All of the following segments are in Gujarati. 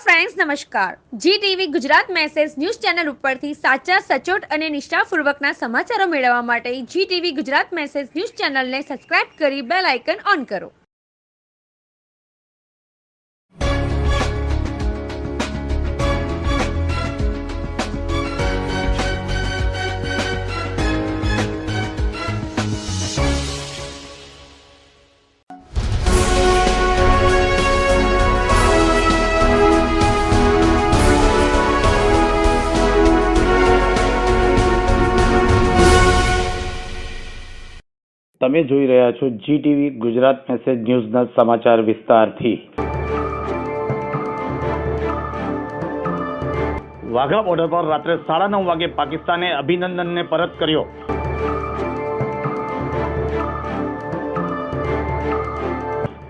ફ્રેન્ડ્સ નમસ્કાર Zee TV Gujarat message news channel ઉપરથી સાચા સચોટ અને નિષ્ઠાપૂર્વકના સમાચારો મેળવવા માટે Zee TV Gujarat message news ચેનલને સબસ્ક્રાઇબ કરી બેલ આઇકન ઓન કરો। તમે જોઈ રહ્યા છો જી ટીવી ગુજરાત મેસેજ ન્યૂઝના સમાચાર વિસ્તારથી। વાઘા બોર્ડર પર રાત્રે 9:30 વાગે પાકિસ્તાને અભિનંદનને પરત કર્યો।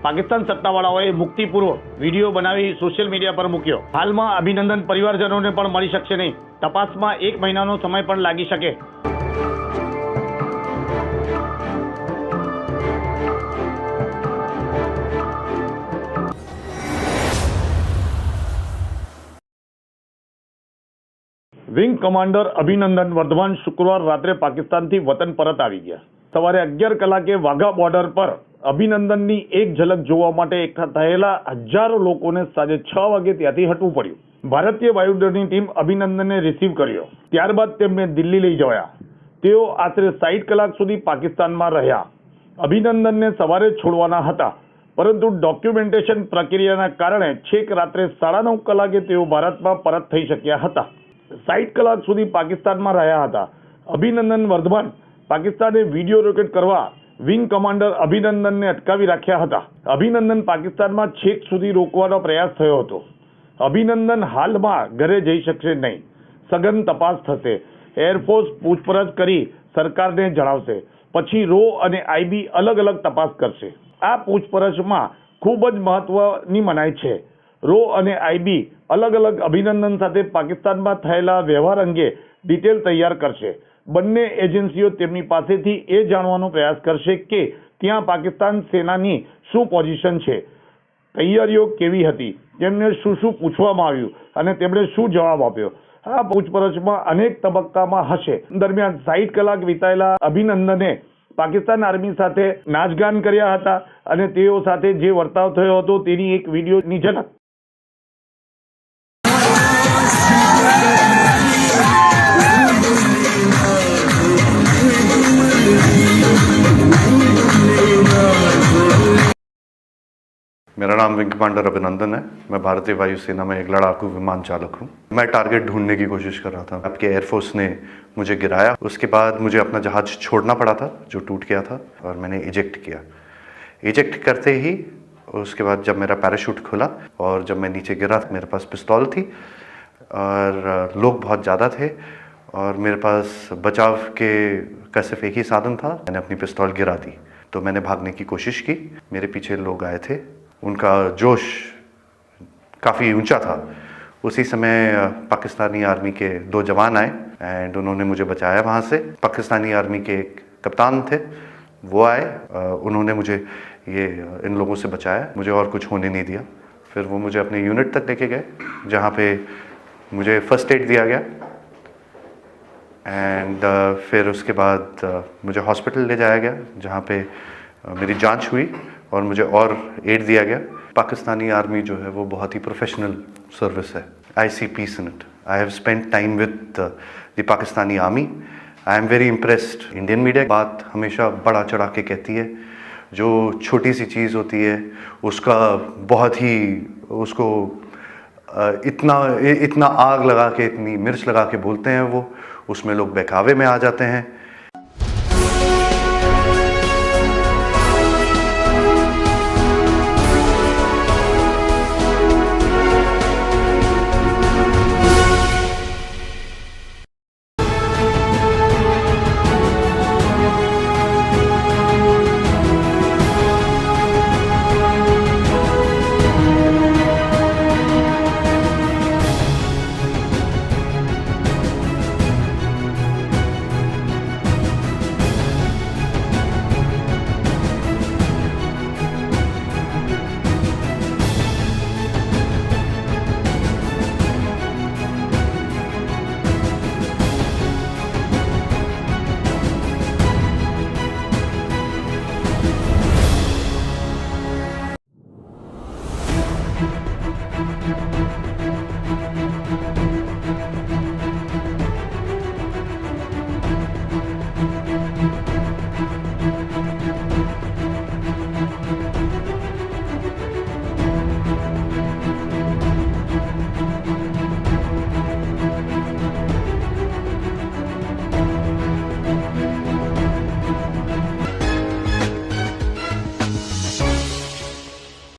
પાકિસ્તાન સત્તાવાળાઓએ મુક્તિપૂર્વ વિડીયો બનાવી સોશિયલ મીડિયા પર મૂક્યો। હાલમાં અભિનંદન પરિવારજનોને પણ મળી શકશે નહીં। તપાસમાં 1 મહિનાનો સમય પણ લાગી શકે। વિંગ કમાન્ડર અભિનંદન વર્ધમાન શુક્રવાર રાત્રે પાકિસ્તાનથી વતન પરત આવી ગયા। સવારે 11 કલાકે વાઘા બોર્ડર પર અભિનંદનની એક ઝલક જોવા માટે એકઠા થયેલા હજારો લોકોને સાંજે 6 વાગે ત્યાંથી હટવું પડ્યું। ભારતીય વાયુદળની ટીમ અભિનંદનને રિસીવ કર્યો, ત્યારબાદ તેમને દિલ્હી લઈ જવાયા। તેઓ આશરે 60 કલાક સુધી પાકિસ્તાનમાં રહ્યા। અભિનંદનને સવારે છોડવાના હતા, પરંતુ ડોક્યુમેન્ટેશન પ્રક્રિયાના કારણે છેક રાત્રે 9:30 કલાકે તેઓ ભારતમાં પરત થઈ શક્યા હતા। 60 કલાક સુધી પાકિસ્તાનમાં રહ્યા હતા। અભિનંદન વર્ધમાન પાકિસ્તાને વિડીયો રેકોર્ડ કરવા વિંગ કમાન્ડર અભિનંદનને અટકાવી રાખ્યા હતા। અભિનંદન પાકિસ્તાનમાં છેક સુધી રોકવાનો પ્રયાસ થયો હતો। અભિનંદન હાલમાં ઘરે જઈ શકશે નહીં। સઘન તપાસ થશે। એરફોર્સ પૂછપરછ કરી સરકારને જણાવશે, પછી રો અને આઈબી અલગ અલગ તપાસ કરશે। આ પૂછપરછમાં ખૂબ જ મહત્વની મનાય છે। રો અને આઈબી અલગ અલગ અભિનંદન સાથે પાકિસ્તાનમાં થયેલા વ્યવહાર અંગે ડિટેલ તૈયાર કરશે। બંને એજન્સીઓ તેમની પાસેથી એ જાણવાનો પ્રયાસ કરશે કે ત્યાં પાકિસ્તાન સેનાની શું પોઝિશન છે, તૈયારીઓ કેવી હતી, તેમને શું શું પૂછવામાં આવ્યું અને તેમણે શું જવાબ આપ્યો। આ પૂછપરછમાં અનેક તબક્કામાં હશે। દરમિયાન 60 કલાક વિતાયેલા અભિનંદને પાકિસ્તાન આર્મી સાથે નાચગાન કર્યા હતા અને તેઓ સાથે જે વર્તાવ થયો હતો તેની એક વિડીયોની ઝલક। मेरा नाम विंग कमांडर अभिनंदन है। मैं भारतीय वायुसेना में एक लड़ाकू विमान चालक हूँ। मैं टारगेट ढूंढने की कोशिश कर रहा था। आपके एयरफोर्स ने मुझे गिराया, उसके बाद मुझे अपना जहाज छोड़ना पड़ा था जो टूट गया था, और मैंने इजेक्ट किया। इजेक्ट करते ही उसके बाद जब मेरा पैराशूट खुला और जब मैं नीचे गिरा, मेरे पास पिस्तौल थी और लोग बहुत ज़्यादा थे और मेरे पास बचाव का सिर्फ एक ही साधन था। मैंने अपनी पिस्तौल गिरा दी तो मैंने भागने की कोशिश की। मेरे पीछे लोग आए थे, उनका जोश काफ़ी ऊंचा था। उसी समय पाकिस्तानी आर्मी के 2 जवान आए एंड उन्होंने मुझे बचाया वहाँ से। पाकिस्तानी आर्मी के एक कप्तान थे, वो आए, उन्होंने मुझे इन लोगों से बचाया, मुझे और कुछ होने नहीं दिया। फिर वो मुझे अपने यूनिट तक लेके गए जहाँ पे मुझे फर्स्ट एड दिया गया एंड फिर उसके बाद मुझे हॉस्पिटल ले जाया गया जहाँ पे मेरी जांच हुई और मुझे और एड दिया गया। पाकिस्तानी आर्मी जो है वो बहुत ही प्रोफेशनल सर्विस है। I see peace in it. I have spent time with the Pakistani army. I am very impressed. Indian media बात हमेशा बढ़ा चढ़ा के कहती है, जो छोटी सी चीज़ होती है उसका बहुत ही उसको इतना आग लगा के, इतनी मिर्च लगा के बोलते हैं वो, उसमें लोग बहकावे में आ जाते हैं।